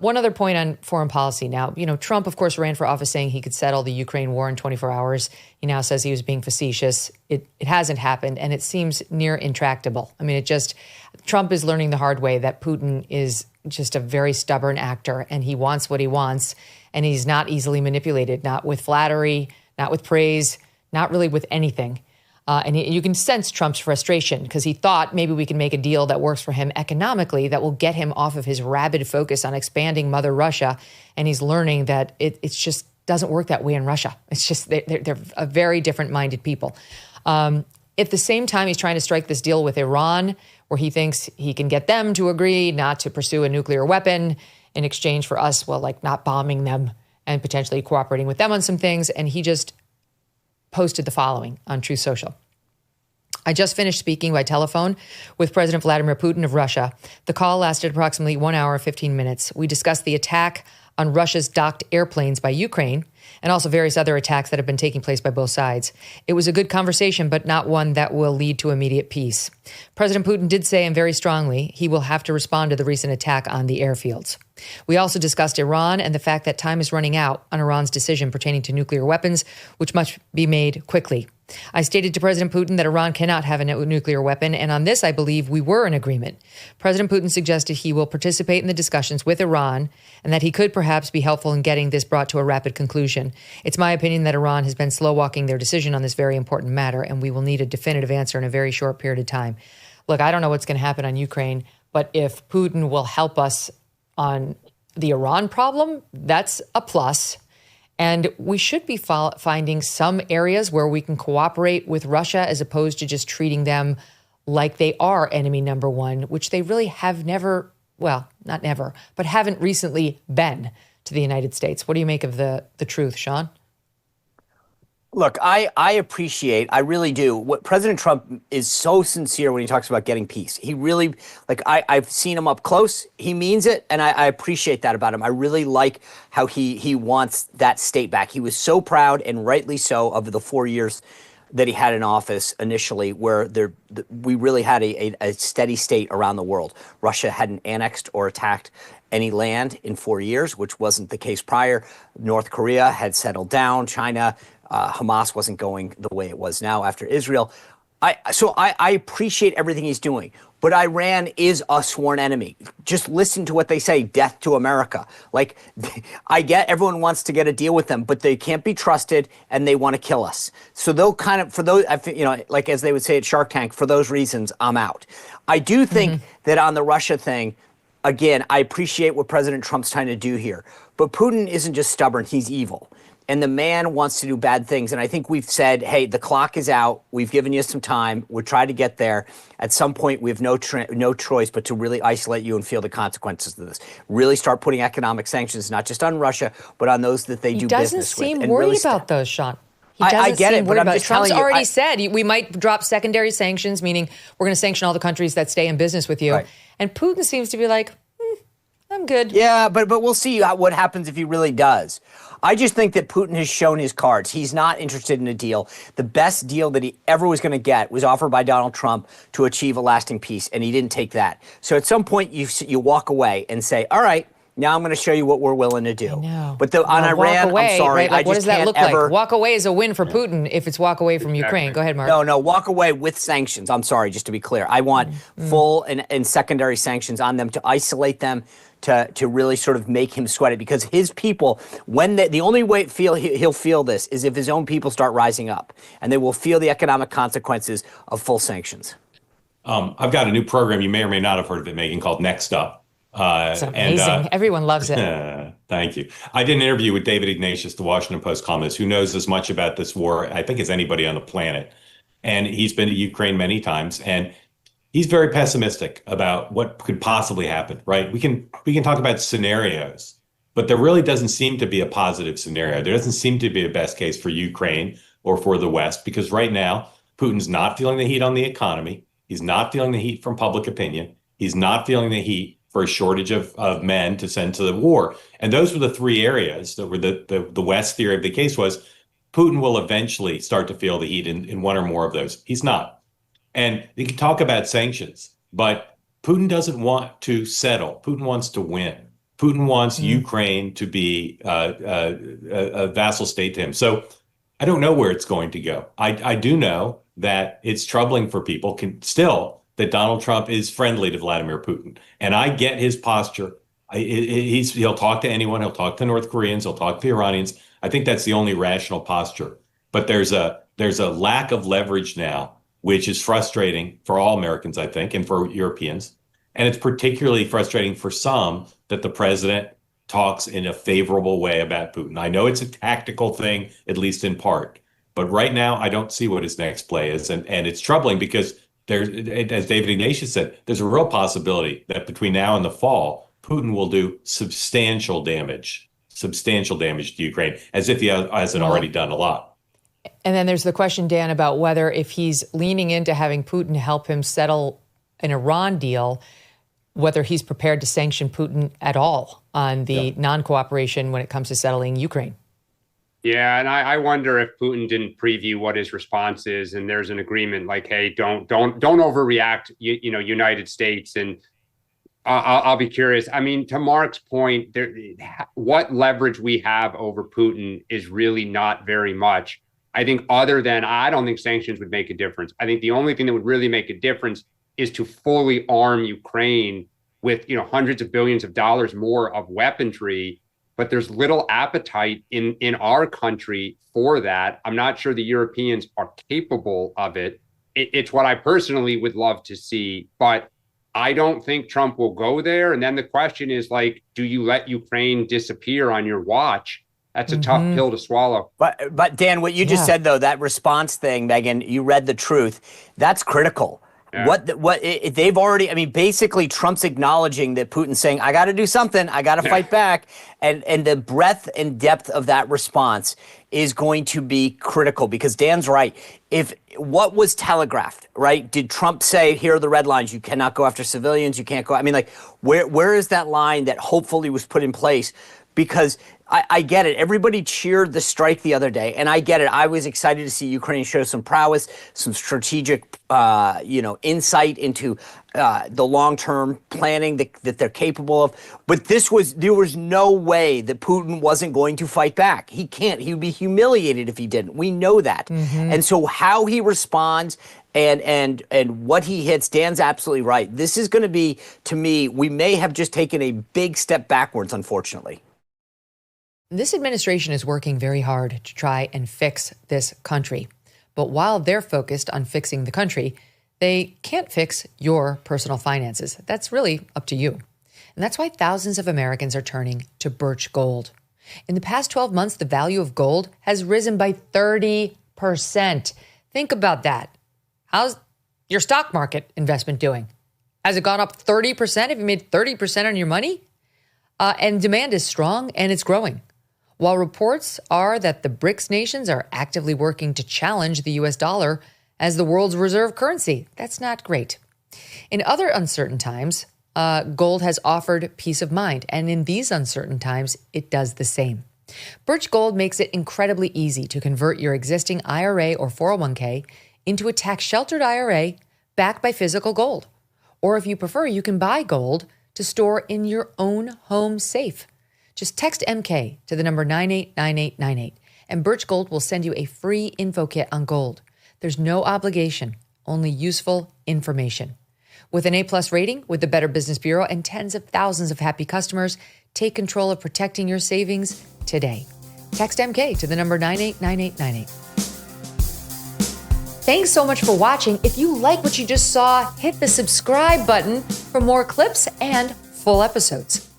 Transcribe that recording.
one other point on foreign policy now. Trump, of course, ran for office saying he could settle the Ukraine war in 24 hours. He now says he was being facetious. It hasn't happened, and it seems near intractable. I mean, Trump is learning the hard way that Putin is just a very stubborn actor, and he wants what he wants, and he's not easily manipulated, not with flattery, not with praise, not really with anything. And you can sense Trump's frustration because he thought maybe we can make a deal that works for him economically that will get him off of his rabid focus on expanding Mother Russia. And he's learning that it just doesn't work that way in Russia. It's just they're a very different minded people. At the same time, he's trying to strike this deal with Iran where he thinks he can get them to agree not to pursue a nuclear weapon in exchange for us, not bombing them and potentially cooperating with them on some things. And he just posted the following on Truth Social. I just finished speaking by telephone with President Vladimir Putin of Russia. The call lasted approximately 1 hour, 15 minutes. We discussed the attack on Russia's docked airplanes by Ukraine and also various other attacks that have been taking place by both sides. It was a good conversation, but not one that will lead to immediate peace. President Putin did say, and very strongly, he will have to respond to the recent attack on the airfields. We also discussed Iran and the fact that time is running out on Iran's decision pertaining to nuclear weapons, which must be made quickly. I stated to President Putin that Iran cannot have a nuclear weapon, and on this, I believe we were in agreement. President Putin suggested he will participate in the discussions with Iran and that he could perhaps be helpful in getting this brought to a rapid conclusion. It's my opinion that Iran has been slow-walking their decision on this very important matter, and we will need a definitive answer in a very short period of time. Look, I don't know what's going to happen on Ukraine, but if Putin will help us on the Iran problem, that's a plus. And we should be finding some areas where we can cooperate with Russia as opposed to just treating them like they are enemy number one, which they really have never, well, not never, but haven't recently been to the United States. What do you make of the truth, Sean? Look, I appreciate, I really do, what President Trump is so sincere when he talks about getting peace. He really, I've seen him up close. He means it, and I appreciate that about him. I really like how he wants that state back. He was so proud, and rightly so, of the 4 years that he had in office initially, where we really had a steady state around the world. Russia hadn't annexed or attacked any land in 4 years, which wasn't the case prior. North Korea had settled down. China, Hamas wasn't going the way it was now after Israel. So I appreciate everything he's doing. But Iran is a sworn enemy. Just listen to what they say, death to America. I get everyone wants to get a deal with them, but they can't be trusted and they want to kill us. So they'll kind of, for those, as they would say at Shark Tank, for those reasons, I'm out. I do think that on the Russia thing, again, I appreciate what President Trump's trying to do here. But Putin isn't just stubborn, he's evil. And the man wants to do bad things. And I think we've said, hey, the clock is out. We've given you some time. We're trying to get there. At some point, we have no choice but to really isolate you and feel the consequences of this. Really start putting economic sanctions, not just on Russia, but on those that they do business with. He doesn't seem worried about those, Sean. I get it, but I'm just telling you. Trump's already said we might drop secondary sanctions, meaning we're going to sanction all the countries that stay in business with you. Right. And Putin seems to be like, I'm good. Yeah, but we'll see what happens if he really does. I just think that Putin has shown his cards. He's not interested in a deal. The best deal that he ever was going to get was offered by Donald Trump to achieve a lasting peace, and he didn't take that. So at some point, you walk away and say, all right, now I'm going to show you what we're willing to do. I know. But on Iran, away, I'm sorry, right? I just what does that can't look ever. Like? Walk away is a win for Putin if it's walk away from Ukraine. Go ahead, Mark. No, walk away with sanctions. I'm sorry, just to be clear. I want full and secondary sanctions on them to isolate them, to really sort of make him sweat it, because his people, when the only way he'll feel this is if his own people start rising up, and they will feel the economic consequences of full sanctions. I've got a new program you may or may not have heard of it, Megyn, called Next Up. It's amazing. Everyone loves it. Thank you. I did an interview with David Ignatius, the Washington Post columnist, who knows as much about this war, I think, as anybody on the planet. And he's been to Ukraine many times, and he's very pessimistic about what could possibly happen, right? We can talk about scenarios, but there really doesn't seem to be a positive scenario. There doesn't seem to be a best case for Ukraine or for the West, because right now, Putin's not feeling the heat on the economy. He's not feeling the heat from public opinion. He's not feeling the heat for a shortage of men to send to the war. And those were the three areas that were the West theory of the case was Putin will eventually start to feel the heat in one or more of those. He's not. And you can talk about sanctions, but Putin doesn't want to settle. Putin wants to win. Putin wants Ukraine to be a vassal state to him. So I don't know where it's going to go. I do know that it's troubling for people still that Donald Trump is friendly to Vladimir Putin. And I get his posture. He'll talk to anyone. He'll talk to North Koreans. He'll talk to the Iranians. I think that's the only rational posture. But there's a lack of leverage now, which is frustrating for all Americans, I think, and for Europeans. And it's particularly frustrating for some that the president talks in a favorable way about Putin. I know it's a tactical thing, at least in part. But right now, I don't see what his next play is. And it's troubling because there's, as David Ignatius said, there's a real possibility that between now and the fall, Putin will do substantial damage to Ukraine, as if he hasn't already done a lot. And then there's the question, Dan, about whether if he's leaning into having Putin help him settle an Iran deal, whether he's prepared to sanction Putin at all on the non-cooperation when it comes to settling Ukraine. Yeah, and I wonder if Putin didn't preview what his response is, and there's an agreement like, hey, don't overreact, United States. And I'll be curious. I mean, to Mark's point, what leverage we have over Putin is really not very much. I think other than, I don't think sanctions would make a difference. I think the only thing that would really make a difference is to fully arm Ukraine with, hundreds of billions of dollars more of weaponry. But there's little appetite in our country for that. I'm not sure the Europeans are capable of it. It's what I personally would love to see, but I don't think Trump will go there. And then the question is, like, do you let Ukraine disappear on your watch? That's a tough pill to swallow. But Dan, what you just said, though, that response thing, Megyn, you read the truth. That's critical. Yeah. They've already, I mean, basically Trump's acknowledging that Putin's saying, I got to do something. I got to fight back. And the breadth and depth of that response is going to be critical because Dan's right. If what was telegraphed, right? Did Trump say, here are the red lines. You cannot go after civilians. You can't go. I mean, like, where is that line that hopefully was put in place? Because I get it. Everybody cheered the strike the other day, and I get it. I was excited to see Ukraine show some prowess, some strategic, insight into the long-term planning that they're capable of. But there was no way that Putin wasn't going to fight back. He can't. He would be humiliated if he didn't. We know that. And so how he responds and what he hits, Dan's absolutely right. This is going to be, to me, we may have just taken a big step backwards, unfortunately. This administration is working very hard to try and fix this country. But while they're focused on fixing the country, they can't fix your personal finances. That's really up to you. And that's why thousands of Americans are turning to Birch Gold. In the past 12 months, the value of gold has risen by 30%. Think about that. How's your stock market investment doing? Has it gone up 30%? Have you made 30% on your money? And demand is strong and it's growing. While reports are that the BRICS nations are actively working to challenge the U.S. dollar as the world's reserve currency, that's not great. In other uncertain times, gold has offered peace of mind, and in these uncertain times, it does the same. Birch Gold makes it incredibly easy to convert your existing IRA or 401k into a tax-sheltered IRA backed by physical gold. Or if you prefer, you can buy gold to store in your own home safe. Just text MK to the number 989898, and Birch Gold will send you a free info kit on gold. There's no obligation, only useful information. With an A+ rating with the Better Business Bureau and tens of thousands of happy customers, take control of protecting your savings today. Text MK to the number 989898. Thanks so much for watching. If you like what you just saw, hit the subscribe button for more clips and full episodes.